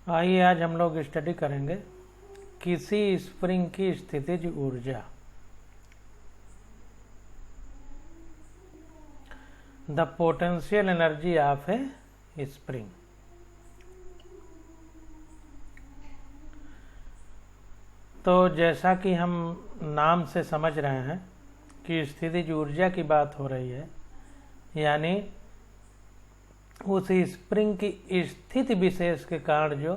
आइए आज हम लोग स्टडी करेंगे किसी स्प्रिंग की स्थितिज ऊर्जा। The potential energy of A spring. तो जैसा कि हम नाम से समझ रहे हैं कि स्थितिज ऊर्जा की बात हो रही है, यानी उस स्प्रिंग की स्थिति विशेष के कारण जो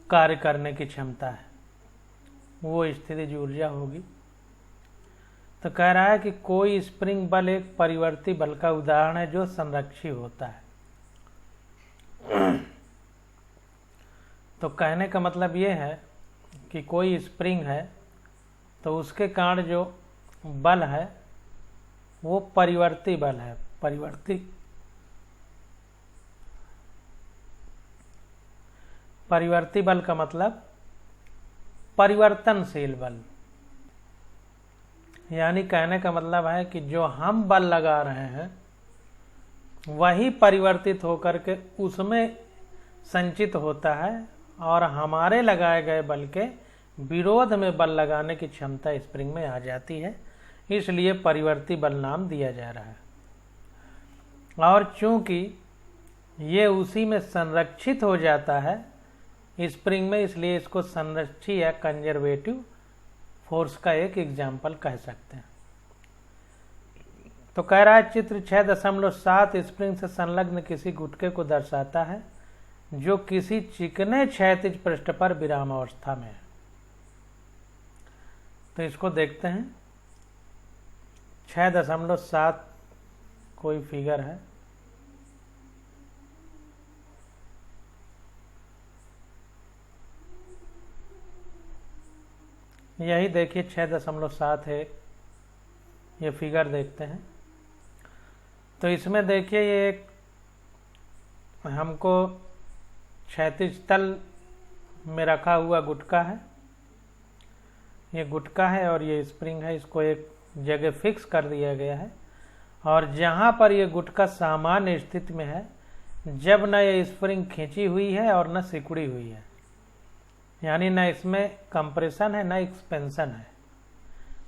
कार्य करने की क्षमता है वो स्थितिज ऊर्जा होगी। तो कह रहा है कि कोई स्प्रिंग बल एक परिवर्ती बल का उदाहरण है जो संरक्षी होता है। तो कहने का मतलब ये है कि कोई स्प्रिंग है तो उसके कारण जो बल है वो परिवर्ती बल है। परिवर्ती बल का मतलब परिवर्तनशील बल, यानी कहने का मतलब है कि जो हम बल लगा रहे हैं वही परिवर्तित होकर के उसमें संचित होता है और हमारे लगाए गए बल के विरोध में बल लगाने की क्षमता स्प्रिंग में आ जाती है, इसलिए परिवर्ती बल नाम दिया जा रहा है। और चूंकि ये उसी में संरक्षित हो जाता है स्प्रिंग में, इसलिए इसको संरक्षी या कंजर्वेटिव फोर्स का एक एग्जाम्पल कह सकते हैं। तो कह रहा है चित्र 6.7 स्प्रिंग से संलग्न किसी गुटके को दर्शाता है जो किसी चिकने क्षैतिज पृष्ठ पर विराम अवस्था में है। तो इसको देखते हैं। 6.7 कोई फिगर है, यही देखिए 6.7 है, ये फिगर देखते हैं। तो इसमें देखिए ये एक हमको क्षैतिज तल में रखा हुआ गुटका है, ये गुटका है और ये स्प्रिंग है। इसको एक जगह फिक्स कर दिया गया है और जहाँ पर ये गुटका सामान्य स्थिति में है, जब न ये स्प्रिंग खींची हुई है और न सिकुड़ी हुई है, यानी न इसमें कंप्रेशन है न एक्सपेंशन है,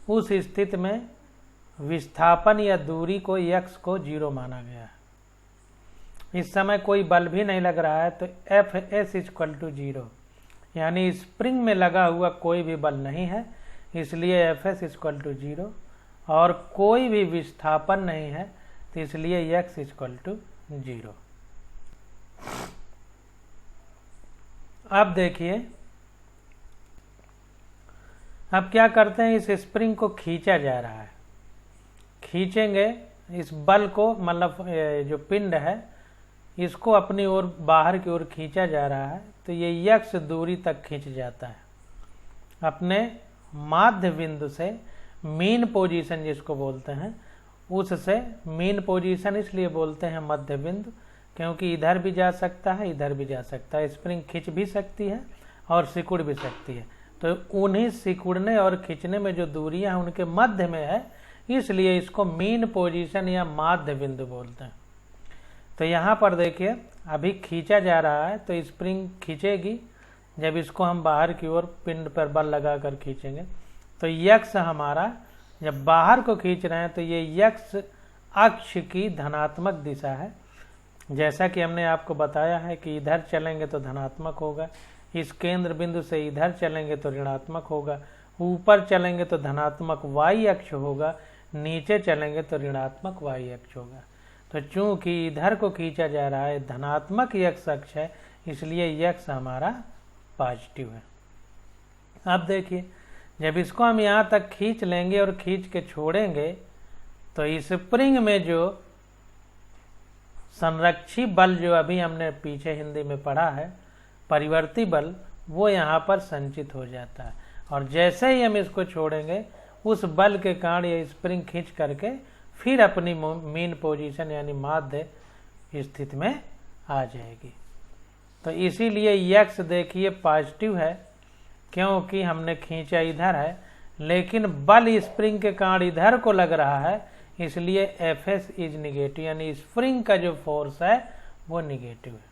उस स्थिति में विस्थापन या दूरी को x को 0 माना गया है। इस समय कोई बल भी नहीं लग रहा है, तो Fs = 0, यानी स्प्रिंग में लगा हुआ कोई भी बल नहीं है, इसलिए Fs = 0, और कोई भी विस्थापन नहीं है, तो इसलिए x = 0। अब देखिए, अब क्या करते हैं, इस स्प्रिंग को खींचा जा रहा है। खींचेंगे इस बल को, मतलब जो पिंड है इसको अपनी ओर बाहर की ओर खींचा जा रहा है, तो ये x दूरी तक खींच जाता है अपने माध्य बिंदु से। मीन पोजीशन जिसको बोलते हैं, उससे मीन पोजीशन इसलिए बोलते हैं मध्य बिंदु, क्योंकि इधर भी जा सकता है इधर भी जा सकता है, स्प्रिंग खींच भी सकती है और सिकुड़ भी सकती है। तो उन्हीं सिकुड़ने और खींचने में जो दूरियां हैं उनके मध्य में है, इसलिए इसको मीन पोजीशन या माध्य बिंदु बोलते हैं। तो यहाँ पर देखिए अभी खींचा जा रहा है, तो स्प्रिंग खींचेगी। जब इसको हम बाहर की ओर पिंड पर बल लगाकर खींचेंगे तो x हमारा, जब बाहर को खींच रहे हैं तो ये x अक्ष की धनात्मक दिशा है। जैसा कि हमने आपको बताया है कि इधर चलेंगे तो धनात्मक होगा, इस केंद्र बिंदु से इधर चलेंगे तो ऋणात्मक होगा, ऊपर चलेंगे तो धनात्मक y अक्ष होगा, नीचे चलेंगे तो ऋणात्मक y अक्ष होगा। तो चूंकि इधर को खींचा जा रहा है धनात्मक x अक्ष है, इसलिए x हमारा पॉजिटिव है। अब देखिए, जब इसको हम यहाँ तक खींच लेंगे और खींच के छोड़ेंगे तो इस स्प्रिंग में जो संरक्षी बल जो अभी हमने पीछे हिंदी में पढ़ा है, परिवर्ती बल, वो यहाँ पर संचित हो जाता है। और जैसे ही हम इसको छोड़ेंगे उस बल के कारण ये स्प्रिंग खींच करके फिर अपनी मीन पोजीशन यानी माध्य स्थिति में आ जाएगी। तो इसीलिए x देखिए पॉजिटिव है, क्योंकि हमने खींचा इधर है, लेकिन बल स्प्रिंग के कारण इधर को लग रहा है, इसलिए Fs इज निगेटिव, यानी स्प्रिंग का जो फोर्स है वो निगेटिव है।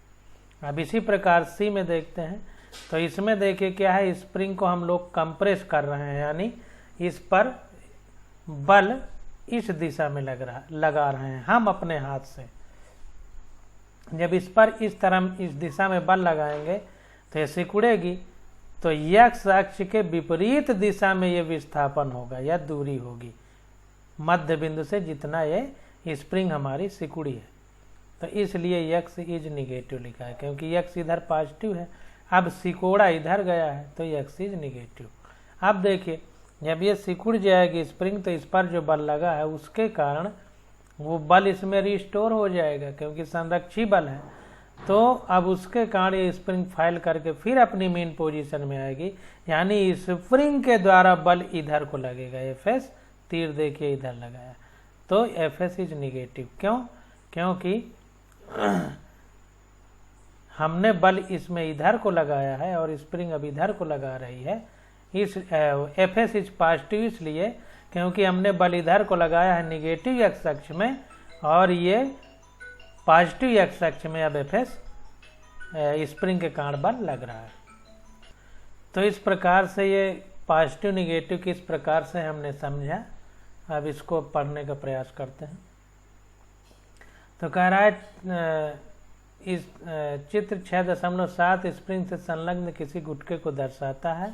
अब इसी प्रकार सी में देखते हैं तो इसमें देखिए क्या है, स्प्रिंग को हम लोग कंप्रेस कर रहे हैं, यानी इस पर बल इस दिशा में लगा रहे हैं हम अपने हाथ से। जब इस पर इस तरह इस दिशा में बल लगाएंगे तो ये सिकुड़ेगी, तो x अक्ष के विपरीत दिशा में ये विस्थापन होगा या दूरी होगी मध्य बिंदु से, जितना ये स्प्रिंग हमारी सिकुड़ी है। तो इसलिए x इज निगेटिव लिखा है, क्योंकि x इधर पॉजिटिव है। अब सिकोड़ा इधर गया है तो x इज निगेटिव। अब देखिए जब ये सिकुड़ जाएगी स्प्रिंग, तो इस पर जो बल लगा है उसके कारण वो बल इसमें रिस्टोर हो जाएगा, क्योंकि संरक्षी बल है। तो अब उसके कारण ये स्प्रिंग फाइल करके फिर अपनी मेन पोजीशन में आएगी, यानी स्प्रिंग के द्वारा बल इधर को लगेगा। Fs तीर देखिए इधर लगाया, तो Fs इज निगेटिव। क्यों? क्योंकि हमने बल इसमें इधर को लगाया है और स्प्रिंग अब इधर को लगा रही है। इस Fs इज पॉजिटिव इसलिए क्योंकि हमने बल इधर को लगाया है निगेटिव x अक्ष में, और ये पॉजिटिव x अक्ष में अब Fs स्प्रिंग के कारण बल लग रहा है। तो इस प्रकार से ये पॉजिटिव निगेटिव किस प्रकार से हमने समझा। अब इसको पढ़ने का प्रयास करते हैं। तो कह रहा है इस चित्र 6.7 स्प्रिंग से संलग्न किसी गुटके को दर्शाता है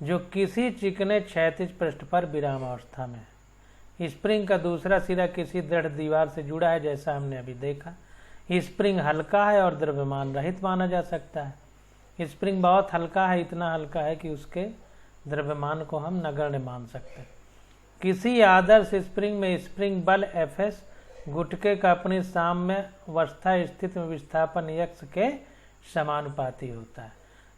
जो किसी चिकने क्षैतिज पृष्ठ पर विराम अवस्था में है। स्प्रिंग का दूसरा सिरा किसी दृढ़ दीवार से जुड़ा है, जैसा हमने अभी देखा। स्प्रिंग हल्का है और द्रव्यमान रहित माना जा सकता है। स्प्रिंग बहुत हल्का है, इतना हल्का है कि उसके द्रव्यमान को हम नगण्य मान सकते हैं। किसी आदर्श स्प्रिंग में स्प्रिंग बल Fs गुटके का अपनी साम्य अवस्था स्थिति में विस्थापन x के समानुपाती होता है।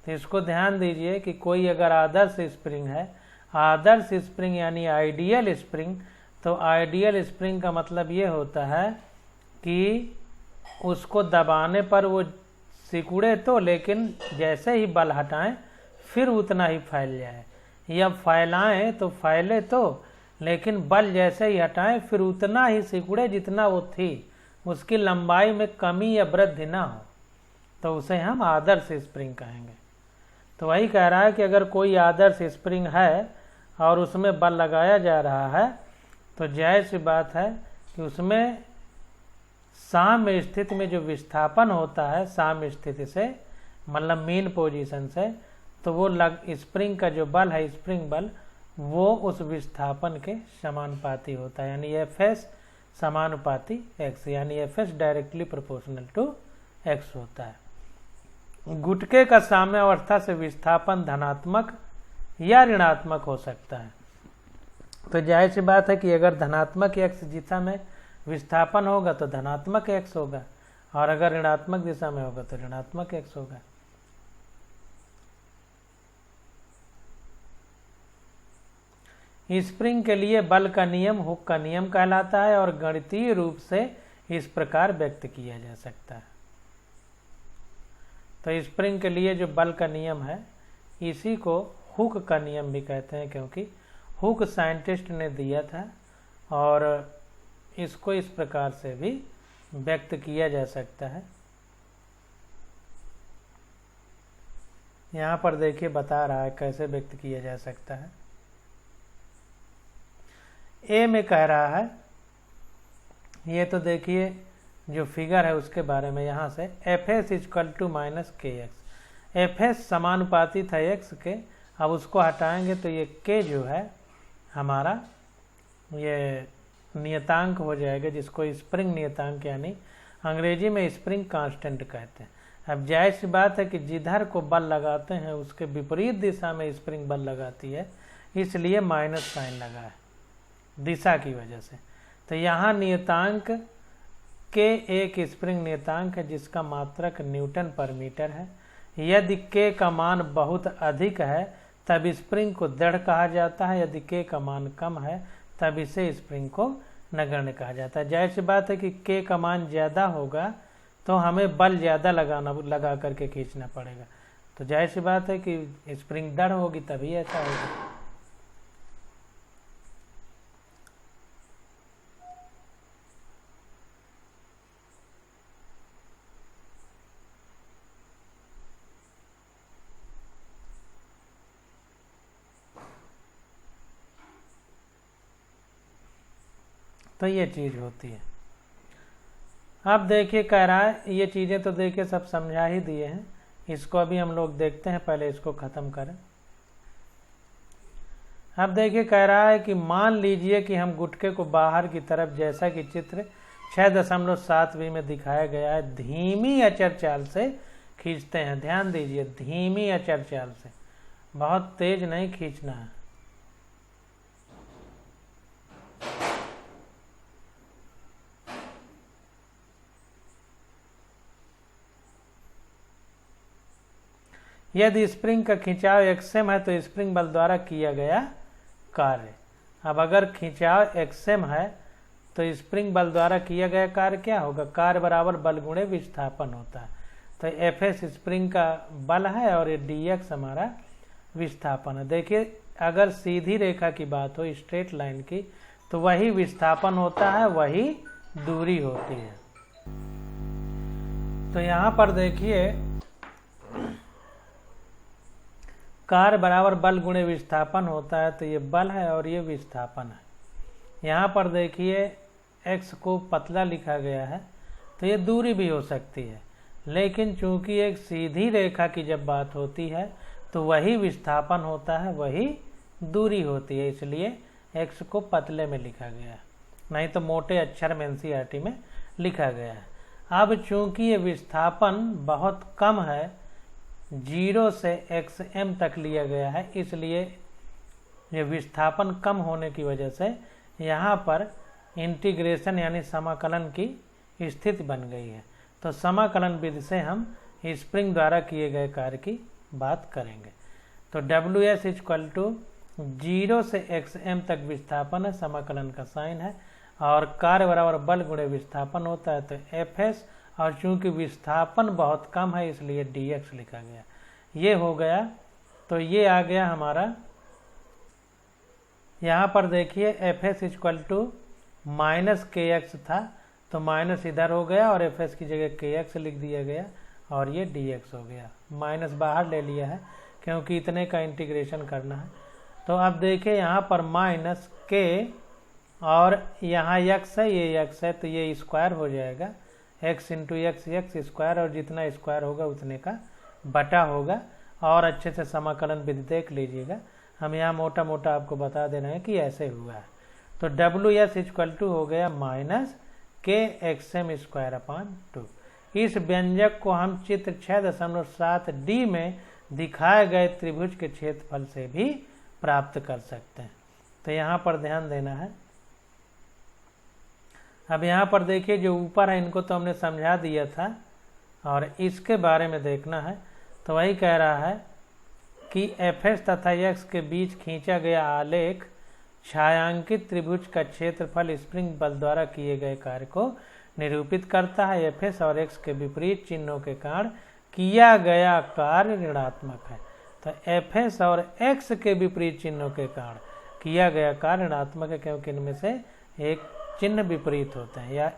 तो इसको ध्यान दीजिए कि कोई अगर आदर्श स्प्रिंग है, आदर्श स्प्रिंग यानी आइडियल स्प्रिंग, तो आइडियल स्प्रिंग का मतलब ये होता है कि उसको दबाने पर वो सिकुड़े तो, लेकिन जैसे ही बल हटाएं फिर उतना ही फैल जाए, या फैलाएं तो फैले तो, लेकिन बल जैसे ही हटाएं फिर उतना ही सिकुड़े जितना वो थी, उसकी लंबाई में कमी या वृद्धि ना हो, तो उसे हम आदर्श स्प्रिंग कहेंगे। तो वही कह रहा है कि अगर कोई आदर्श स्प्रिंग है और उसमें बल लगाया जा रहा है, तो जाहिर सी बात है कि उसमें साम्य स्थिति में जो विस्थापन होता है, साम्य स्थिति से मतलब मीन पोजीशन से, तो वो स्प्रिंग का जो बल है, स्प्रिंग बल, वो उस विस्थापन के समानुपाती होता है, यानी Fs समानुपाती x, यानी Fs directly proportional to x होता है। गुटके का साम्य अवस्था से विस्थापन धनात्मक या ऋणात्मक हो सकता है। तो जाहिर सी बात है कि अगर धनात्मक x दिशा में विस्थापन होगा तो धनात्मक x होगा, और अगर ऋणात्मक दिशा में होगा तो ऋणात्मक x होगा। स्प्रिंग के लिए बल का नियम हुक का नियम कहलाता है और गणितीय रूप से इस प्रकार व्यक्त किया जा सकता है। तो स्प्रिंग के लिए जो बल का नियम है, इसी को हुक का नियम भी कहते हैं, क्योंकि हुक साइंटिस्ट ने दिया था, और इसको इस प्रकार से भी व्यक्त किया जा सकता है। यहाँ पर देखिए बता रहा है कैसे व्यक्त किया जा सकता है। ए में कह रहा है, ये तो देखिए जो फिगर है उसके बारे में, यहाँ से Fs equal to minus kx। Fs समानुपाती था x के, अब उसको हटाएंगे तो ये k जो है हमारा ये नियतांक हो जाएगा, जिसको स्प्रिंग नियतांक यानी अंग्रेजी में स्प्रिंग कांस्टेंट कहते हैं। अब जाहिर सी बात है कि जिधर को बल लगाते हैं उसके विपरीत दिशा में स्प्रिंग बल लगाती है, इसलिए माइनस साइन लगा है दिशा की वजह से। तो यहाँ नियतांक k एक स्प्रिंग नियतांक है जिसका मात्रक न्यूटन पर मीटर है। यदि k का मान बहुत अधिक है तब स्प्रिंग को दृढ़ कहा जाता है, यदि k का मान कम है तब इसे स्प्रिंग को नगण्य कहा जाता है। जाहिर सी बात है कि k का मान ज़्यादा होगा तो हमें बल ज़्यादा लगा करके खींचना पड़ेगा, तो जाहिर सी बात है कि स्प्रिंग दृढ़ होगी तभी ऐसा होगा। तो ये चीज़ होती है। अब देखिए कह रहा है, ये चीज़ें तो देखिए सब समझा ही दिए हैं, इसको अभी हम लोग देखते हैं, पहले इसको ख़त्म करें। अब देखिए कह रहा है कि मान लीजिए कि हम गुटके को बाहर की तरफ, जैसा कि चित्र 6.7b में दिखाया गया है, धीमी अचर चाल से खींचते हैं। ध्यान दीजिए, धीमी अचर चाल से, बहुत तेज नहीं खींचना है। यदि स्प्रिंग का खिंचाव xm है तो स्प्रिंग बल द्वारा किया गया कार्य। अब अगर खिंचाव xm है तो स्प्रिंग बल द्वारा किया गया कार्य क्या होगा? कार्य बराबर बल गुणे विस्थापन होता है। तो Fs स्प्रिंग का बल है और ये dx हमारा विस्थापन है। देखिए अगर सीधी रेखा की बात हो, स्ट्रेट लाइन की, तो वही विस्थापन होता है, वही दूरी होती है। तो यहाँ पर देखिए कार्य बराबर बल गुणे विस्थापन होता है, तो ये बल है और ये विस्थापन है। यहाँ पर देखिए x को पतला लिखा गया है, तो ये दूरी भी हो सकती है, लेकिन चूंकि एक सीधी रेखा की जब बात होती है तो वही विस्थापन होता है, वही दूरी होती है, इसलिए x को पतले में लिखा गया है, नहीं तो मोटे अक्षर में NCERT में लिखा गया है। अब चूंकि ये विस्थापन बहुत कम है, 0 से xm तक लिया गया है, इसलिए ये विस्थापन कम होने की वजह से यहाँ पर इंटीग्रेशन यानी समाकलन की स्थिति बन गई है। तो समाकलन विधि से हम स्प्रिंग द्वारा किए गए कार्य की बात करेंगे। तो Ws इक्वल टू 0 से xm तक विस्थापन है, समाकलन का साइन है, और कार्य बराबर बल गुणे विस्थापन होता है, तो Fs, और चूंकि विस्थापन बहुत कम है इसलिए dx लिखा गया। ये हो गया। तो ये आ गया हमारा, यहाँ पर देखिए Fs इक्वल टू -kx था, तो माइनस इधर हो गया और Fs की जगह kx लिख दिया गया और ये dx हो गया। माइनस बाहर ले लिया है क्योंकि इतने का इंटीग्रेशन करना है। तो अब देखिए यहाँ पर माइनस k और यहाँ x है, ये x है, तो ये स्क्वायर हो जाएगा, x इंटू x स्क्वायर, और जितना स्क्वायर होगा उतने का बटा होगा। और अच्छे से समाकलन विधि देख लीजिएगा, हम यहाँ मोटा मोटा आपको बता दे रहे हैं कि ऐसे हुआ है। तो Ws इक्वल टू हो गया -kxm स्क्वायर अपान 2। इस व्यंजक को हम चित्र 6.7d में दिखाए गए त्रिभुज के क्षेत्रफल से भी प्राप्त कर सकते हैं। तो यहाँ पर ध्यान देना है। अब यहाँ पर देखिए जो ऊपर है इनको तो हमने समझा दिया था, और इसके बारे में देखना है। तो वही कह रहा है कि Fs तथा x के बीच खींचा गया आलेख छायांकित त्रिभुज का क्षेत्रफल स्प्रिंग बल द्वारा किए गए कार्य को निरूपित करता है। Fs और x के विपरीत चिन्हों के कारण किया गया कार्य ऋणात्मक है। तो Fs और x के विपरीत चिन्हों के कारण किया गया कार्य ऋणात्मक है, क्योंकि इनमें से एक चिन्ह विपरीत होते हैं। या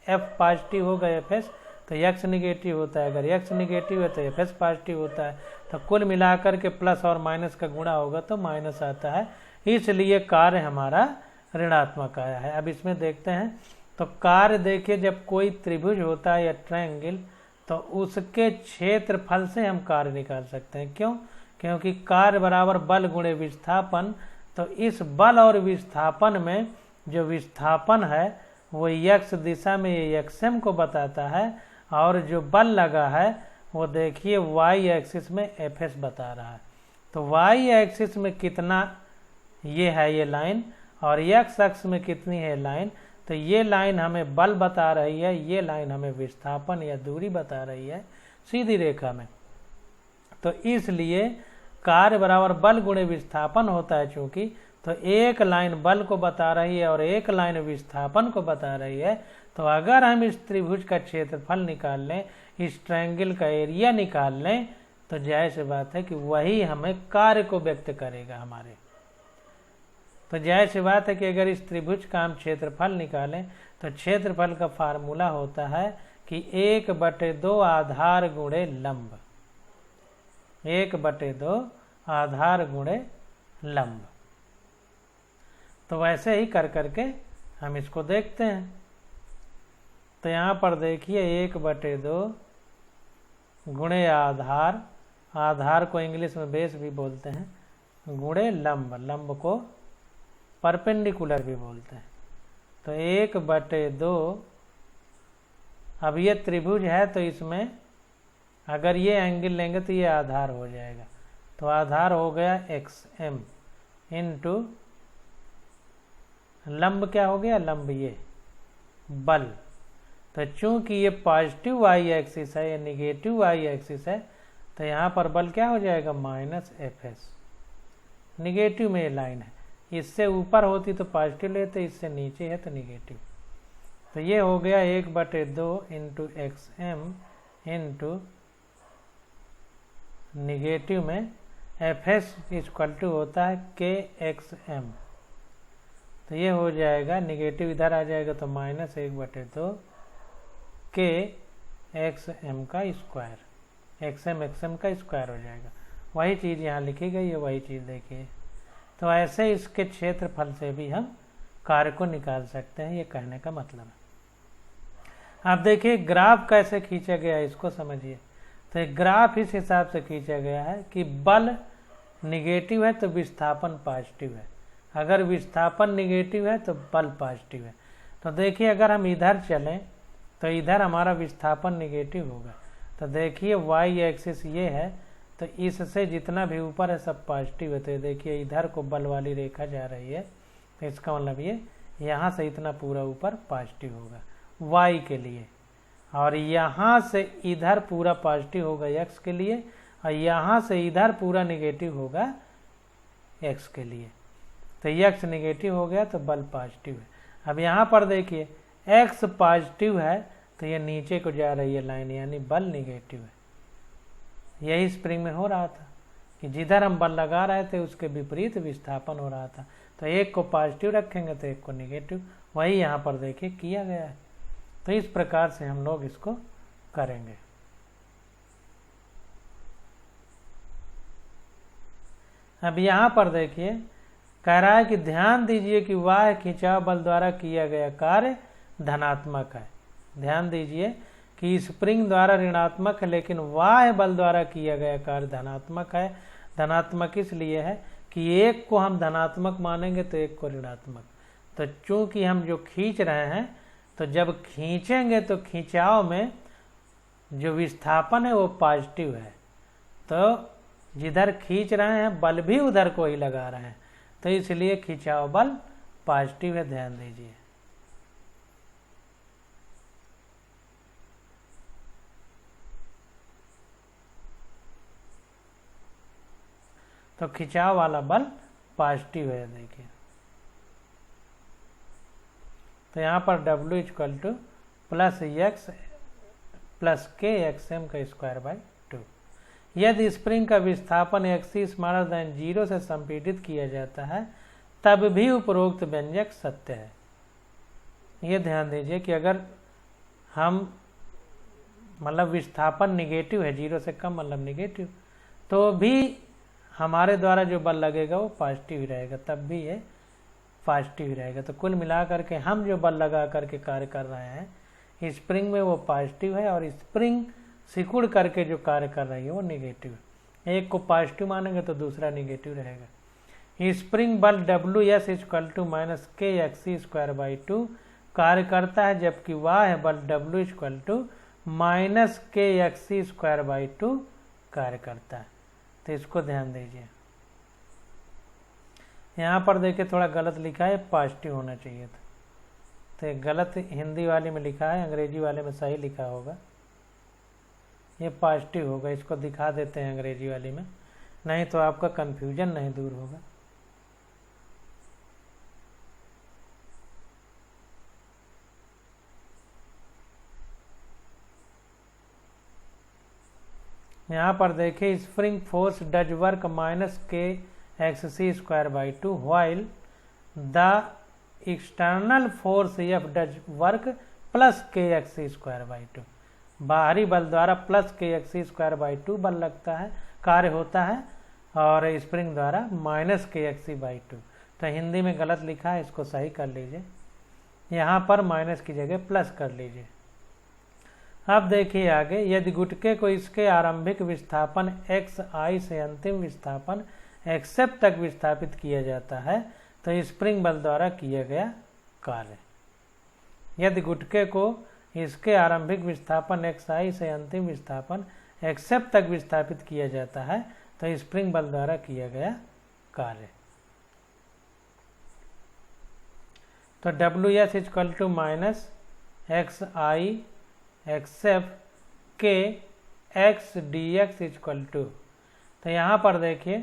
f पॉजिटिव होगा Fs तो x निगेटिव होता है, अगर x निगेटिव है तो Fs पॉजिटिव होता है। तो कुल मिलाकर के प्लस और माइनस का गुणा होगा तो माइनस आता है, इसलिए कार्य हमारा ऋणात्मक आया है। अब इसमें देखते हैं। तो कार्य देखिए, जब कोई त्रिभुज होता है या ट्रायंगल, तो उसके क्षेत्रफल से हम कार्य निकाल सकते हैं। क्यों? क्योंकि कार्य बराबर बल गुणे विस्थापन। तो इस बल और विस्थापन में जो विस्थापन है वो x दिशा में ये xm को बताता है, और जो बल लगा है वो देखिए y एक्सिस में Fs बता रहा है। तो y एक्सिस में कितना ये है ये लाइन, और x अक्ष में कितनी है लाइन। तो ये लाइन हमें बल बता रही है, ये लाइन हमें विस्थापन या दूरी बता रही है सीधी रेखा में। तो इसलिए कार्य बराबर बल गुणे विस्थापन होता है। चूंकि तो एक लाइन बल को बता रही है और एक लाइन विस्थापन को बता रही है, तो अगर हम इस त्रिभुज का क्षेत्रफल निकाल लें, इस ट्रायंगल का एरिया निकाल लें, तो जाहिर सी बात है कि वही हमें कार्य को व्यक्त करेगा हमारे। तो जाहिर सी बात है कि अगर इस त्रिभुज का हम क्षेत्रफल निकालें तो क्षेत्रफल का फार्मूला होता है कि 1/2 आधार गुणे लंब, 1/2 आधार गुणे लंब। तो वैसे ही कर करके हम इसको देखते हैं। तो यहाँ पर देखिए 1/2 गुणे आधार, आधार को इंग्लिश में बेस भी बोलते हैं, गुणे लंब, लंब को परपेंडिकुलर भी बोलते हैं। तो 1/2, अब ये त्रिभुज है तो इसमें अगर ये एंगल लेंगे तो ये आधार हो जाएगा। तो आधार हो गया XM इंटू लंब क्या हो गया, लंब ये बल। तो चूंकि ये पॉजिटिव वाई एक्सिस है, ये निगेटिव वाई एक्सिस है, तो यहाँ पर बल क्या हो जाएगा -Fs। निगेटिव में ये लाइन है, इससे ऊपर होती तो पॉजिटिव लेते, इससे नीचे है तो निगेटिव। तो ये हो गया 1/2 इंटू XM इंटू निगेटिव में Fs इक्वल टू होता है KXM। तो ये हो जाएगा, निगेटिव इधर आ जाएगा तो -1/2 KXM का स्क्वायर, XM का स्क्वायर हो जाएगा। वही चीज़ यहाँ लिखी गई है, वही चीज़ देखिए। तो ऐसे इसके क्षेत्रफल से भी हम कार्य को निकाल सकते हैं, ये कहने का मतलब है। अब देखिए ग्राफ कैसे खींचा गया है, इसको समझिए। तो एक ग्राफ इस हिसाब से खींचा गया है कि बल निगेटिव है तो विस्थापन पॉजिटिव है, अगर विस्थापन निगेटिव है तो बल पॉजिटिव है। तो देखिए अगर हम इधर चलें तो इधर हमारा विस्थापन निगेटिव होगा। तो देखिए वाई एक्सिस ये है, तो इससे जितना भी ऊपर है सब पॉजिटिव है। तो देखिए इधर को बल वाली रेखा जा रही है, तो इसका मतलब ये यहाँ से इतना पूरा ऊपर पॉजिटिव होगा वाई के लिए, और यहाँ से इधर पूरा पॉजिटिव होगा एक्स के लिए, और यहाँ से इधर पूरा निगेटिव होगा एक्स के लिए। तो एक्स निगेटिव हो गया तो बल पॉजिटिव है। अब यहाँ पर देखिए एक्स पॉजिटिव है तो ये नीचे को जा रही है लाइन, यानी बल निगेटिव है। यही स्प्रिंग में हो रहा था कि जिधर हम बल लगा रहे थे उसके विपरीत विस्थापन हो रहा था। तो एक को पॉजिटिव रखेंगे तो एक को निगेटिव, वही यहाँ पर देखिए किया गया है। तो इस प्रकार से हम लोग इसको करेंगे। अब यहाँ पर देखिए कह रहा है कि ध्यान दीजिए कि वाह खिंचाव बल द्वारा किया गया कार्य धनात्मक है। ध्यान दीजिए कि स्प्रिंग द्वारा ऋणात्मक है, लेकिन वाह बल द्वारा किया गया कार्य धनात्मक है। धनात्मक इसलिए है कि एक को हम धनात्मक मानेंगे तो एक को ऋणात्मक। तो चूंकि हम जो खींच रहे हैं, तो जब खींचेंगे तो खिंचाव में जो विस्थापन है वो पॉजिटिव है, तो जिधर खींच रहे हैं बल भी उधर को ही लगा रहे हैं, तो इसलिए खिंचाव बल पॉजिटिव है। ध्यान दीजिए। तो खिंचाव वाला बल पॉजिटिव है। देखिए तो यहाँ पर W equal to +x + KXM का स्क्वायर बाई 2। यदि स्प्रिंग का विस्थापन एक्सिस (0) से संपीड़ित किया जाता है तब भी उपरोक्त व्यंजक सत्य है। ये ध्यान दीजिए कि अगर हम मतलब विस्थापन निगेटिव है, 0 से कम मतलब निगेटिव, तो भी हमारे द्वारा जो बल लगेगा वो पॉजिटिव ही रहेगा, तब भी ये पॉजिटिव ही रहेगा। तो कुल मिला करके हम जो बल लगा करके कार्य कर रहे हैं स्प्रिंग में वो पॉजिटिव है, और स्प्रिंग सिकुड़ करके जो कार्य कर रही है वो निगेटिव है। एक को पॉजिटिव मानेंगे तो दूसरा निगेटिव रहेगा। स्प्रिंग बल WS इक्वल टू -KXC² 2 कार्य करता है, जबकि वाह बल W इक्वल टू -KXC² 2 कार्य करता है। तो इसको ध्यान दीजिए। यहाँ पर देखिए थोड़ा गलत लिखा है, पॉजिटिव होना चाहिए था, तो गलत हिंदी वाले में लिखा है, अंग्रेजी वाले में सही लिखा होगा, ये पॉजिटिव होगा। इसको दिखा देते हैं अंग्रेजी वाली में, नहीं तो आपका कन्फ्यूजन नहीं दूर होगा। यहाँ पर देखिए spring force does work -KXC² 2 while the external force F does work +KXC² 2। बाहरी बल द्वारा +KXC² 2 बल लगता है, कार्य होता है, और स्प्रिंग द्वारा -KXC/2। तो हिंदी में गलत लिखा है, इसको सही कर लीजिए। यहाँ पर माइनस की जगह प्लस कर लीजिए। अब देखिए आगे, यदि गुटके को इसके आरंभिक विस्थापन xi से अंतिम विस्थापन xf तक विस्थापित किया जाता है तो स्प्रिंग बल द्वारा किया गया कार्य। यदि गुटके को इसके आरंभिक विस्थापन xi से अंतिम विस्थापन xf तक विस्थापित किया जाता है तो स्प्रिंग बल द्वारा किया गया कार्य। तो WS equal to minus XI XF के x dx इक्वल टू, तो यहाँ पर देखिए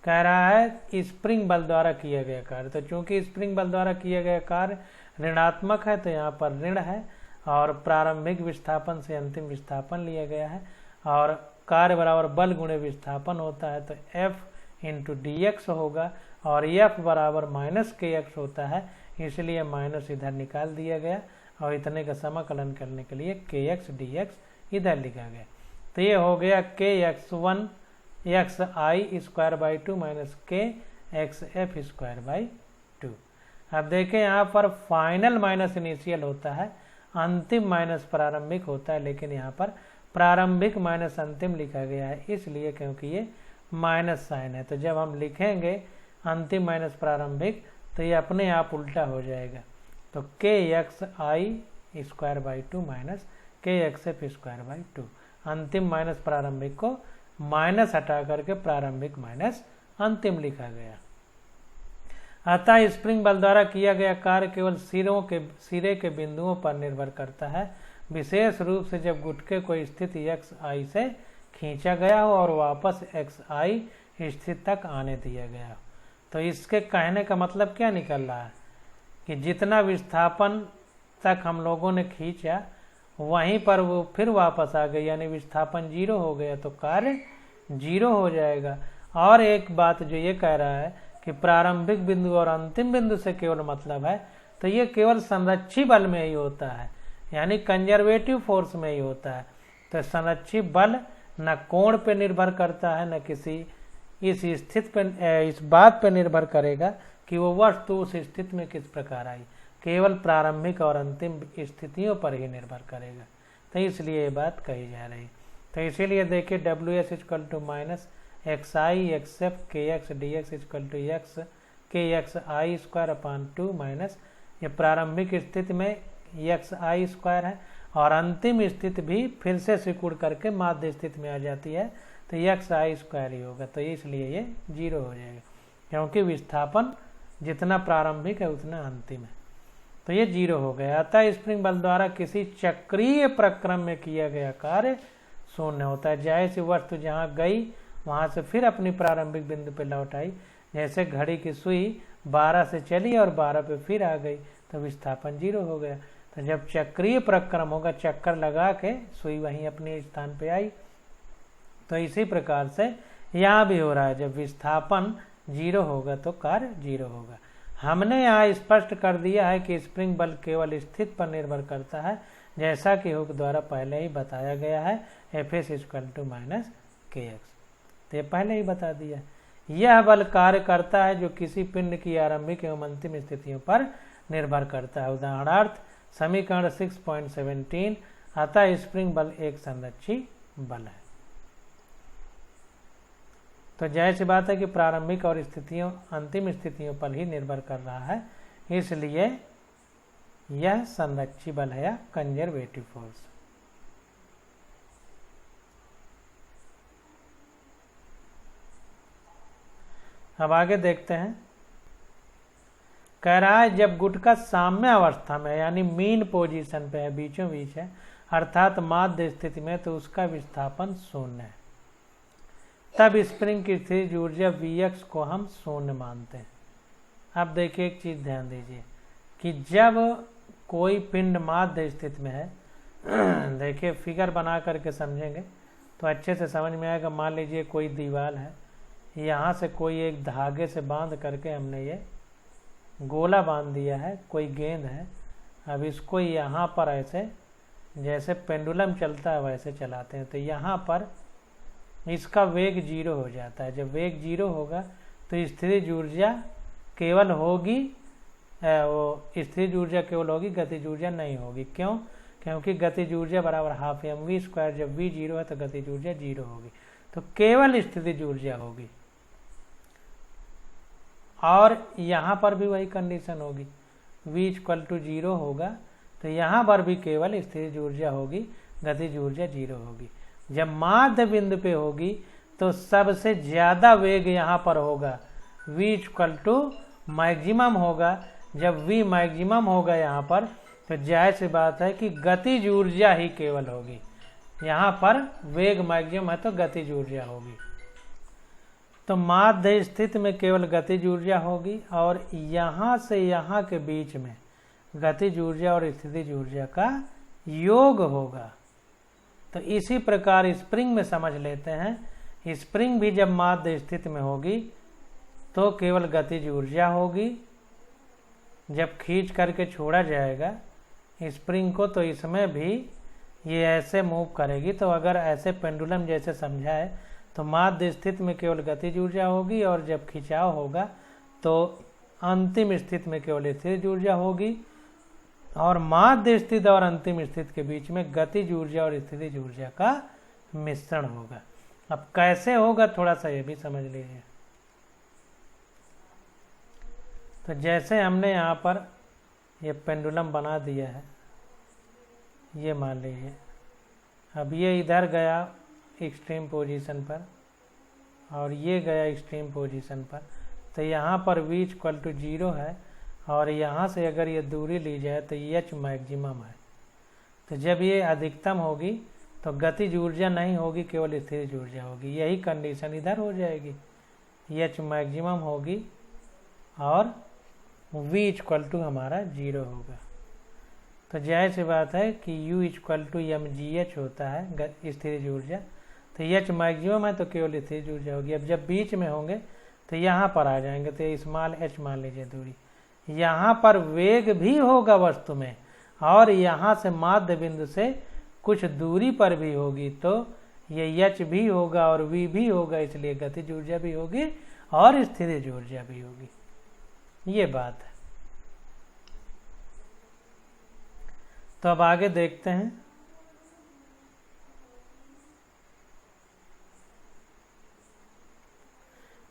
कह रहा है स्प्रिंग बल द्वारा किया गया कार्य। तो चूंकि स्प्रिंग बल द्वारा किया गया कार्य ऋणात्मक है तो यहाँ पर ऋण है और प्रारंभिक विस्थापन से अंतिम विस्थापन लिया गया है और कार्य बराबर बल गुणे विस्थापन होता है तो F इंटू dx होगा और F बराबर माइनस kx होता है, इसलिए माइनस इधर निकाल दिया गया और इतने का समाकलन करने के लिए kx dx इधर लिखा गया। तो ये हो गया kx1 xi square by 2 minus kxf square by 2। अब देखें यहाँ पर फाइनल माइनस इनिशियल होता है, अंतिम माइनस प्रारंभिक होता है, लेकिन यहाँ पर प्रारंभिक माइनस अंतिम लिखा गया है इसलिए क्योंकि ये माइनस साइन है। तो जब हम लिखेंगे अंतिम माइनस प्रारंभिक तो ये अपने आप उल्टा हो जाएगा। तो kxi square by 2 minus kxf square by 2, अंतिम माइनस प्रारंभिक को माइनस हटा करके प्रारंभिक माइनस अंतिम लिखा गया। अतः स्प्रिंग बल द्वारा किया गया कार्य केवल सिरे के बिंदुओं पर निर्भर करता है, विशेष रूप से जब गुटके को स्थिति xi से खींचा गया हो और वापस xi स्थिति तक आने दिया गया हो। तो इसके कहने का मतलब क्या निकल रहा है कि जितना विस्थापन तक हम लोगों ने खींचा वहीं पर वो फिर वापस आ गई, यानी विस्थापन 0 हो गया तो कार्य 0 हो जाएगा। और एक बात जो ये कह रहा है कि प्रारंभिक बिंदु और अंतिम बिंदु से केवल मतलब है, तो ये केवल संरक्षी बल में ही होता है, यानी कंजर्वेटिव फोर्स में ही होता है। तो संरक्षी बल न कोण पे निर्भर करता है न किसी इस स्थिति पे, इस बात पे निर्भर करेगा कि वो वस्तु उस स्थिति में किस प्रकार आई, केवल प्रारंभिक और अंतिम स्थितियों पर ही निर्भर करेगा। तो इसलिए ये बात कही जा रही। तो इसीलिए देखिए WS equal to minus XI XF KX dx equal to x KXI square upon 2 minus, ये प्रारंभिक स्थिति में XI स्क्वायर है और अंतिम स्थिति भी फिर से सिकुड़ करके माध्य स्थिति में आ जाती है तो XI स्क्वायर ही होगा। तो इसलिए ये 0 हो जाएगा क्योंकि विस्थापन जितना प्रारंभिक है उतना अंतिम है, तो ये 0 हो गया। अतः स्प्रिंग बल द्वारा किसी चक्रीय प्रक्रम में किया गया कार्य शून्य होता है। जैसे वस्तु जहाँ गई वहाँ से फिर अपनी प्रारंभिक बिंदु पर लौट आई, जैसे घड़ी की सुई 12 से चली और 12 पे फिर आ गई तो विस्थापन 0 हो गया। तो जब चक्रीय प्रक्रम होगा, चक्कर लगा के सुई वहीं अपने स्थान पे आई। तो इसी प्रकार से यहाँ भी हो रहा है, जब विस्थापन 0 होगा तो कार्य 0 होगा। हमने यहाँ स्पष्ट कर दिया है कि स्प्रिंग बल केवल स्थिति पर निर्भर करता है, जैसा कि हुक द्वारा पहले ही बताया गया है Fs equal to minus kx। तो ये पहले ही बता दिया। यह बल कार्य करता है जो किसी पिंड की आरंभिक एवं अंतिम स्थितियों पर निर्भर करता है। उदाहरणार्थ समीकरण 6.17, अतः स्प्रिंग बल एक संरक्षी बल है। तो जाहिर सी बात है कि प्रारंभिक और स्थितियों अंतिम स्थितियों पर ही निर्भर कर रहा है, इसलिए यह संरक्षी बल है या कंजर्वेटिव फोर्स। अब आगे देखते हैं। कह रहा है जब गुटका साम्य अवस्था में यानी मीन पोजीशन पे है, बीचों बीच है, अर्थात माध्य स्थिति में, तो उसका विस्थापन शून्य है। तब स्प्रिंग की स्थितिज ऊर्जा Vx को हम शून्य मानते हैं। अब देखिए एक चीज ध्यान दीजिए कि जब कोई पिंड माध्य स्थिति में है, देखिए फिगर बना करके समझेंगे तो अच्छे से समझ में आएगा। मान लीजिए कोई दीवार है, यहाँ से कोई एक धागे से बांध करके हमने ये गोला बांध दिया है, कोई गेंद है। अब इसको यहाँ पर ऐसे जैसे पेंडुलम चलता है वैसे चलाते हैं, तो यहाँ पर इसका वेग 0 हो जाता है। जब वेग 0 होगा तो स्थितिज ऊर्जा केवल होगी वो स्थिर ऊर्जा केवल होगी, गतिज ऊर्जा नहीं होगी। क्यों? क्योंकि गतिज ऊर्जा बराबर हाफ mv², जब v 0 है तो गतिज ऊर्जा 0 होगी, तो केवल स्थितिज ऊर्जा होगी। और यहाँ पर भी वही कंडीशन होगी, v = 0 होगा तो यहाँ पर भी केवल स्थितिज ऊर्जा होगी, गतिज ऊर्जा 0 होगी। जब माध्य बिंदु पे होगी तो सबसे ज्यादा वेग यहाँ पर होगा, v = मैक्सिमम होगा। जब v मैक्सिमम होगा यहाँ पर तो जाहिर सी बात है कि गतिज ऊर्जा ही केवल होगी। यहाँ पर वेग मैक्सिमम है तो गतिज ऊर्जा होगी। तो माध्य स्थिति में केवल गतिज ऊर्जा होगी और यहाँ से यहाँ के बीच में गतिज ऊर्जा और स्थितिज ऊर्जा का योग होगा। तो इसी प्रकार स्प्रिंग में समझ लेते हैं, स्प्रिंग भी जब माध्य स्थिति में होगी तो केवल गतिज ऊर्जा होगी। जब खींच करके छोड़ा जाएगा स्प्रिंग को तो इसमें भी ये ऐसे मूव करेगी। तो अगर ऐसे पेंडुलम जैसे समझा है तो माध्य स्थिति में केवल गतिज ऊर्जा होगी और जब खिंचाव होगा तो अंतिम स्थिति में केवल स्थितिज ऊर्जा होगी। और माध्य स्थिति और अंतिम स्थिति के बीच में गतिज ऊर्जा और स्थितिज ऊर्जा का मिश्रण होगा। अब कैसे होगा थोड़ा सा ये भी समझ लीजिए। तो जैसे हमने यहाँ पर ये पेंडुलम बना दिया है, ये मान लीजिए अब ये इधर गया एक्सट्रीम पोजीशन पर और ये गया एक्सट्रीम पोजीशन पर, तो यहाँ पर v = 0 है और यहाँ से अगर ये दूरी ली जाए तो h मैक्सिमम है। तो जब ये अधिकतम होगी तो गतिज ऊर्जा नहीं होगी, केवल स्थितिज ऊर्जा होगी। यही कंडीशन इधर हो जाएगी, h मैक्सिमम होगी और v = हमारा 0 होगा। तो जाहिर सी बात है कि u = mgh होता है स्थितिज ऊर्जा, तो h मैक्सिमम है तो केवल स्थितिज ऊर्जा होगी। अब जब बीच में होंगे तो यहाँ पर आ जाएंगे, तो स्मॉल h मान लीजिए दूरी, यहाँ पर वेग भी होगा वस्तु में और यहाँ से माध्य बिंदु से कुछ दूरी पर भी होगी, तो ये h भी होगा और v भी होगा, इसलिए गतिज ऊर्जा भी होगी और स्थितिज ऊर्जा भी होगी। ये बात है। तो अब आगे देखते हैं।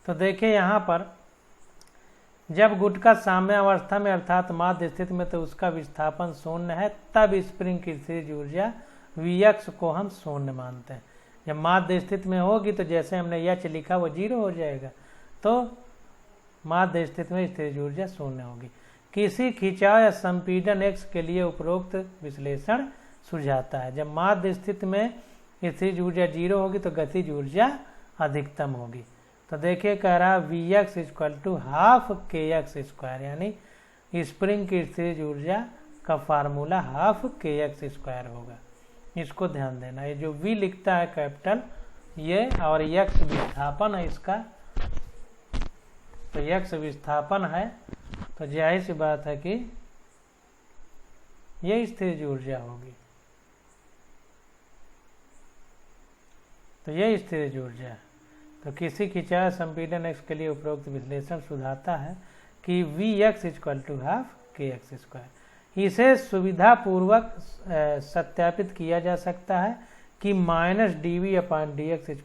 तो देखिए यहाँ पर जब गुटका साम्य अवस्था में अर्थात माध्य स्थिति में तो उसका विस्थापन शून्य है, तब स्प्रिंग की स्थितिज ऊर्जा Vx को हम शून्य मानते हैं। जब माध्य स्थिति में होगी तो जैसे हमने h लिखा वो 0 हो जाएगा, तो माध्य स्थिति में स्थितिज ऊर्जा शून्य होगी। किसी खिंचाव या संपीड़न x के लिए उपरोक्त विश्लेषण सुझाता है। जब माध्य स्थिति में स्थितिज ऊर्जा 0 होगी तो गतिज ऊर्जा अधिकतम होगी। तो देखिए कह रहा Vx = हाफ kx², यानी स्प्रिंग की स्थितिज ऊर्जा का फार्मूला हाफ kx² होगा। इसको ध्यान देना, ये जो V लिखता है कैपिटल ये और x विस्थापन है इसका, तो x विस्थापन है तो जाहिर सी बात है कि ये स्थितिज ऊर्जा होगी। तो ये स्थितिज ऊर्जा है। तो किसी खिंचाव संपीड़न x के लिए उपरोक्त विश्लेषण सुझाता है कि Vx = हाफ kx²। इसे सुविधापूर्वक सत्यापित किया जा सकता है कि -dV/dx =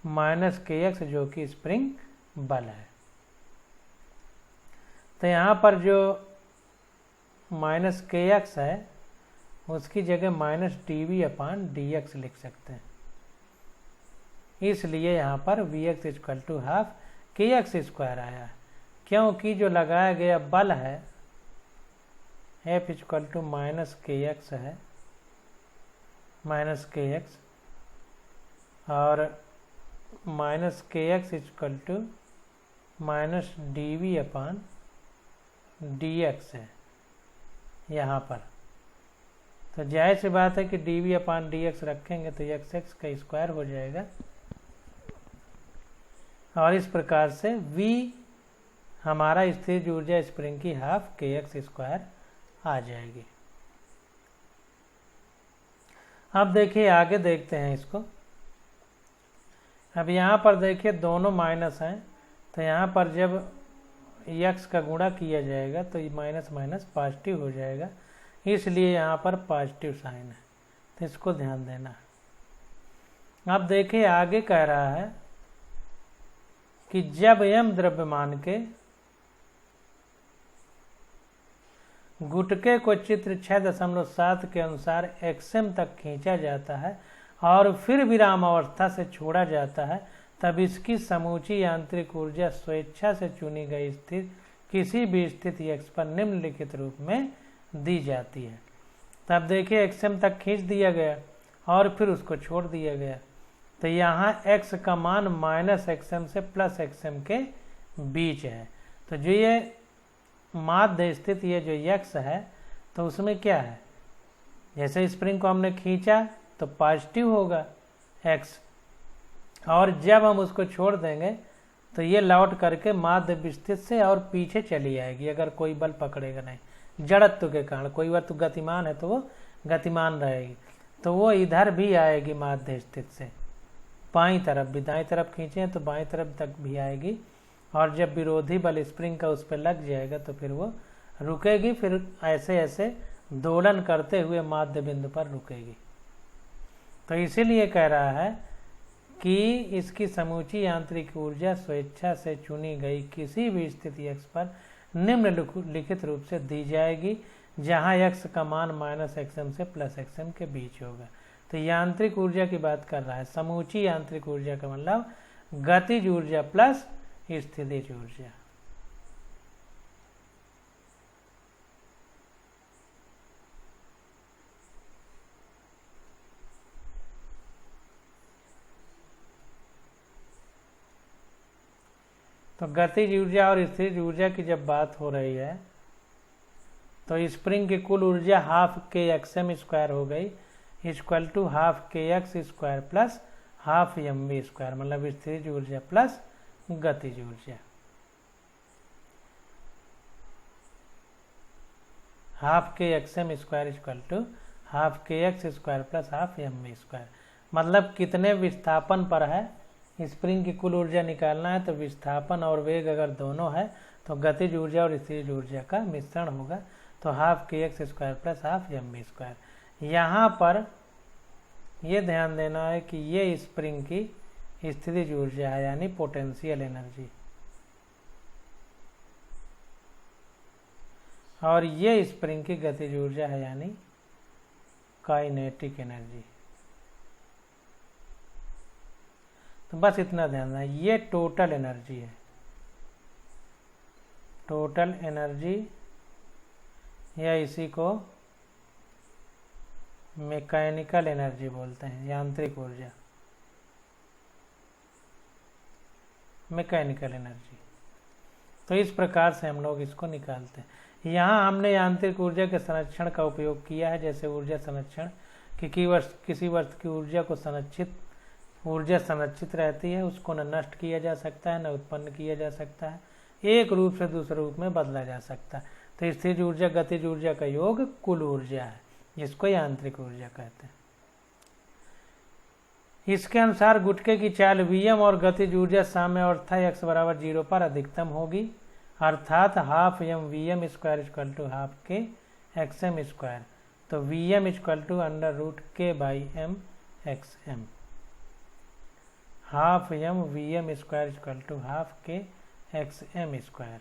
-kx, जो कि स्प्रिंग बल है। तो यहाँ पर जो -kx है उसकी जगह -dV/dx लिख सकते हैं, इसलिए यहाँ पर Vx = हाफ kx² आया है। क्योंकि जो लगाया गया बल है F = -kx है, -kx, और -kx = -dV/dx है यहाँ पर। तो जाहिर सी बात है कि dV/dx रखेंगे तो x का स्क्वायर हो जाएगा और इस प्रकार से V हमारा स्थितिज ऊर्जा स्प्रिंग की हाफ kx² आ जाएगी। अब देखिए आगे देखते हैं इसको। अब यहाँ पर देखिए दोनों माइनस हैं, तो यहाँ पर जब यक्स का गुणा किया जाएगा तो ये माइनस माइनस पॉजिटिव हो जाएगा, इसलिए यहाँ पर पॉजिटिव साइन है, तो इसको ध्यान देना। अब देखिए आगे कह रहा है कि जब m द्रव्यमान के गुटके को चित्र 6.7 के अनुसार xm तक खींचा जाता है और फिर विराम अवस्था से छोड़ा जाता है, तब इसकी समूची यांत्रिक ऊर्जा स्वेच्छा से चुनी गई स्थिति किसी भी स्थिति x पर निम्नलिखित रूप में दी जाती है। तब देखिए xm तक खींच दिया गया और फिर उसको छोड़ दिया गया, तो यहाँ x का मान -xm से +xm के बीच है। तो जो ये माध्य स्थिति है जो x है, तो उसमें क्या है, जैसे स्प्रिंग को हमने खींचा तो पॉजिटिव होगा x, और जब हम उसको छोड़ देंगे तो ये लौट करके माध्य विस्थित से और पीछे चली आएगी, अगर कोई बल पकड़ेगा नहीं, जड़त्व के कारण। कोई वस्तु गतिमान है तो वो गतिमान रहेगी, तो वो इधर भी आएगी माध्य स्थित से, बाईं तरफ भी, दाईं तरफ खींचे तो बाईं तरफ तक भी आएगी, और जब विरोधी बल स्प्रिंग का उस पर लग जाएगा तो फिर वो रुकेगी, फिर ऐसे ऐसे दोलन करते हुए माध्य बिंदु पर रुकेगी। तो इसीलिए कह रहा है कि इसकी समूची यांत्रिक ऊर्जा स्वेच्छा से चुनी गई किसी भी स्थिति x पर निम्नलिखित रूप से दी जाएगी, जहां x का मान -xm से +xm के बीच होगा। तो यांत्रिक ऊर्जा की बात कर रहा है, समूची यांत्रिक ऊर्जा का मतलब गतिज ऊर्जा प्लस स्थितिज ऊर्जा। तो गतिज ऊर्जा और स्थितिज ऊर्जा की जब बात हो रही है तो स्प्रिंग की कुल ऊर्जा हाफ के xm स्क्वायर हो गई, इक्वल टू हाफ के x square plus half mv square, मतलब स्थितिज ऊर्जा प्लस गतिज ऊर्जा। हाफ के xm square equal to half के x square plus half mv square, मतलब कितने विस्थापन पर है स्प्रिंग की कुल ऊर्जा निकालना है, तो विस्थापन और वेग अगर दोनों है तो गतिज ऊर्जा और स्थितिज ऊर्जा का मिश्रण होगा, तो हाफ के x square plus half mv square. यहाँ पर ये ध्यान देना है कि ये स्प्रिंग की स्थितिज ऊर्जा है, यानी पोटेंशियल एनर्जी, और ये स्प्रिंग की गतिज ऊर्जा है, यानी काइनेटिक एनर्जी। तो बस इतना ध्यान रखना, ये टोटल एनर्जी है, टोटल एनर्जी, या इसी को मैकेनिकल एनर्जी बोलते हैं, यांत्रिक ऊर्जा, मैकेनिकल एनर्जी। तो इस प्रकार से हम लोग इसको निकालते हैं। यहाँ हमने यांत्रिक ऊर्जा के संरक्षण का उपयोग किया है, जैसे ऊर्जा संरक्षण, किसी वस्तु की ऊर्जा संरक्षित रहती है, उसको न नष्ट किया जा सकता है न उत्पन्न किया जा सकता है, एक रूप से दूसरे रूप में बदला जा सकता है। तो स्थितिज ऊर्जा गतिज ऊर्जा का योग कुल ऊर्जा है, जिसको यांत्रिक ऊर्जा कहते हैं। इसके अनुसार गुटके की चाल Vm और गतिज ऊर्जा साम्य अवस्था x बराबर 0 पर अधिकतम होगी, अर्थात half m Vm square equal to half के xm स्क्वायर, तो Vm equal to √k/m xm, half m Vm square equal to half के xm स्क्वायर।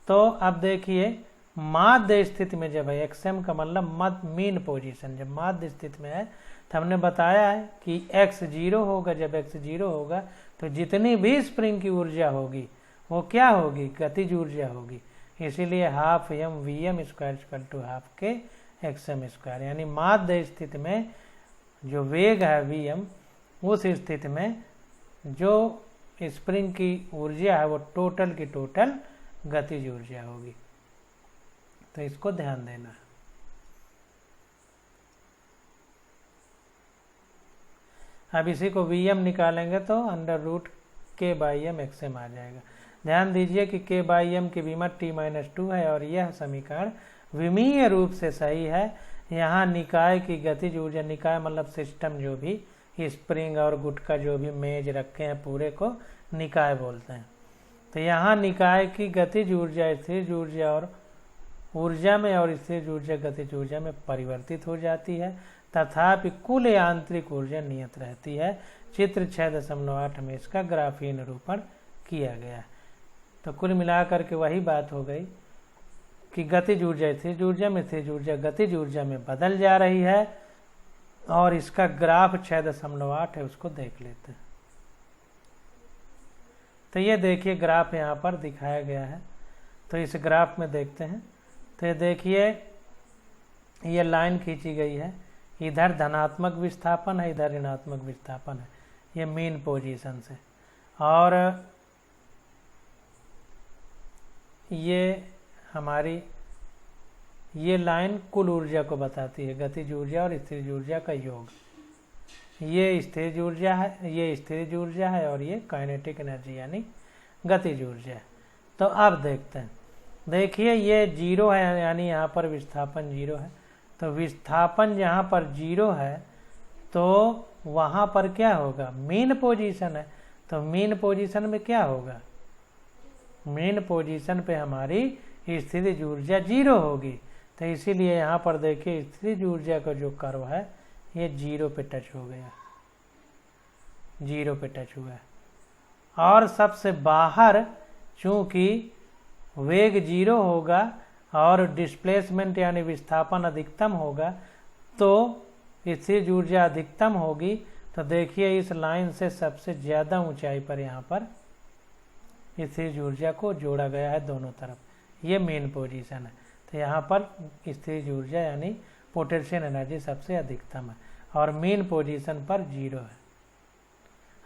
तो अब देखिए माध्य स्थिति में जब है, xm का मतलब मीन पोजीशन, जब माध्य स्थिति में है तो हमने बताया है कि x 0 होगा। जब x 0 होगा तो जितनी भी स्प्रिंग की ऊर्जा होगी वो क्या होगी, गतिज ऊर्जा होगी, इसीलिए half m Vm square equal to half के xm स्क्वायर, यानी माध्य स्थिति में जो वेग है Vm, उस स्थिति में जो स्प्रिंग की ऊर्जा है वो टोटल की टोटल गतिज ऊर्जा होगी। तो इसको ध्यान देना है। अब इसी को Vm निकालेंगे तो √k/m xm आ जाएगा। ध्यान दीजिए कि k/m की विमत t-2 है और यह समीकरण विमीय रूप से सही है। यहाँ निकाय की गतिज ऊर्जा, निकाय मतलब सिस्टम, जो भी स्प्रिंग और गुटका जो भी मेज रखे हैं पूरे को निकाय बोलते हैं। तो यहाँ निकाय की गतिज ऊर्जा स्थिर ऊर्जा और ऊर्जा में और स्थिर ऊर्जा गतिज ऊर्जा में परिवर्तित हो जाती है, तथापि कुल यांत्रिक ऊर्जा नियत रहती है। चित्र 6.8 में इसका ग्राफीय निरूपण किया गया है। तो कुल मिलाकर के वही बात हो गई कि गतिज ऊर्जा स्थिर ऊर्जा में, स्थिर ऊर्जा गतिज ऊर्जा में बदल जा रही है, और इसका ग्राफ 6.8 है, उसको देख लेते हैं। तो ये देखिए ग्राफ यहाँ पर दिखाया गया है। तो इस ग्राफ में देखते हैं, तो ये देखिए ये लाइन खींची गई है, इधर धनात्मक विस्थापन है, इधर ऋणात्मक विस्थापन है, ये मीन पोजीशन से, और ये हमारी ये लाइन कुल ऊर्जा को बताती है, गतिज ऊर्जा और स्थिर ऊर्जा का योग। ये स्थिर ऊर्जा है, ये स्थिर ऊर्जा है, और ये काइनेटिक एनर्जी यानी गतिज ऊर्जा है। तो अब देखते हैं, देखिए ये 0 है, यानी यहाँ पर विस्थापन 0 है। तो विस्थापन जहाँ पर 0 है तो वहाँ पर क्या होगा, मीन पोजीशन है। तो मीन पोजीशन में क्या होगा, मीन पोजीशन पे हमारी स्थितिज ऊर्जा 0 होगी। तो इसीलिए यहाँ पर देखिए स्थितिज ऊर्जा का जो कर्व है ये 0 पे टच हो गया, 0 पे टच हुआ है। और सबसे बाहर चूंकि वेग 0 होगा और डिस्प्लेसमेंट यानी विस्थापन अधिकतम होगा, तो स्थितिज ऊर्जा अधिकतम होगी। तो देखिए इस लाइन से सबसे ज़्यादा ऊंचाई पर यहाँ पर स्थितिज ऊर्जा को जोड़ा गया है दोनों तरफ, ये मेन पोजीशन है। तो यहाँ पर स्थितिज ऊर्जा यानी पोटेंशियल एनर्जी सबसे अधिकतम है, और मेन पोजीशन पर 0 है।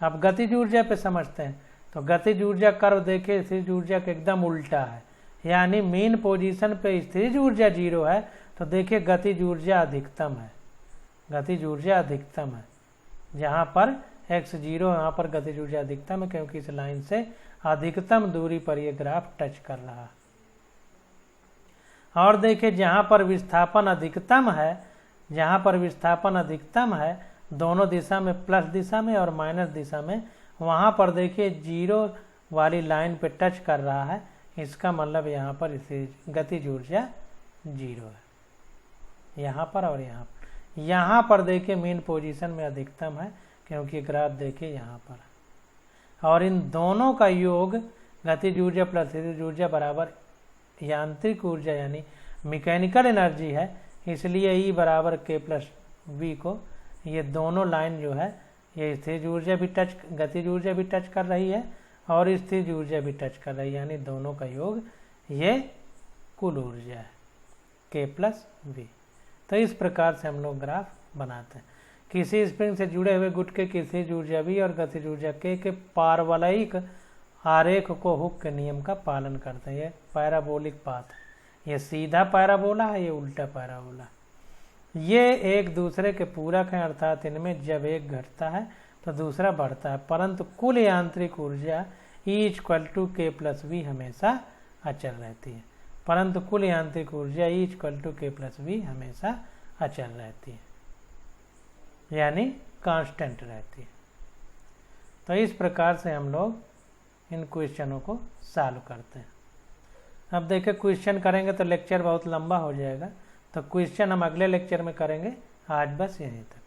अब गतिज ऊर्जा पे समझते हैं। तो गतिज ऊर्जा कर्व देखिए स्थितिज ऊर्जा का एकदम उल्टा है, यानी मेन पोजीशन पे स्थितिज ऊर्जा 0 है, तो देखिए गतिज ऊर्जा अधिकतम है, गतिज ऊर्जा अधिकतम है। जहाँ पर x0 यहाँ पर गतिज ऊर्जा अधिकतम है, क्योंकि इस लाइन से अधिकतम दूरी पर यह ग्राफ टच कर रहा है। और देखिए जहाँ पर विस्थापन अधिकतम है, जहाँ पर विस्थापन अधिकतम है दोनों दिशा में, प्लस दिशा में और माइनस दिशा में, वहाँ पर देखिए 0 वाली लाइन पे टच कर रहा है। इसका मतलब यहाँ पर गतिज ऊर्जा 0 है, यहाँ पर और यहाँ पर। यहाँ पर देखिए मेन पोजीशन में अधिकतम है, क्योंकि ग्राफ देखिए यहाँ पर, और इन दोनों का योग गतिज ऊर्जा प्लस स्थितिज ऊर्जा बराबर यांत्रिक ऊर्जा यानी मैकेनिकल एनर्जी है। इसलिए E बराबर K+V को ये दोनों लाइन जो है ये स्थितिज ऊर्जा भी टच, गतिज ऊर्जा भी टच कर रही है और स्थितिज ऊर्जा भी टच कर रही है, यानी दोनों का योग ये कुल ऊर्जा है K+V। तो इस प्रकार से हम लोग ग्राफ बनाते हैं। किसी स्प्रिंग से जुड़े हुए गुटके की स्थितिज ऊर्जा V और गतिज ऊर्जा K के पारवलयिक आरेख को हुक के नियम का पालन करते हैं। ये पैराबोलिक पाथ, ये सीधा पैराबोला है, ये उल्टा पैराबोला। ये एक दूसरे के पूरक हैं, अर्थात इनमें जब एक घटता है तो दूसरा बढ़ता है, परंतु कुल यांत्रिक ऊर्जा E = K+V हमेशा अचल रहती है। परंतु कुल यांत्रिक ऊर्जा E = K+V हमेशा अचल रहती है, यानी कांस्टेंट रहती है। तो इस प्रकार से हम लोग इन क्वेश्चनों को सॉल्व करते हैं। अब देखिए क्वेश्चन करेंगे तो लेक्चर बहुत लंबा हो जाएगा, तो क्वेश्चन हम अगले लेक्चर में करेंगे। आज बस यहीं तक।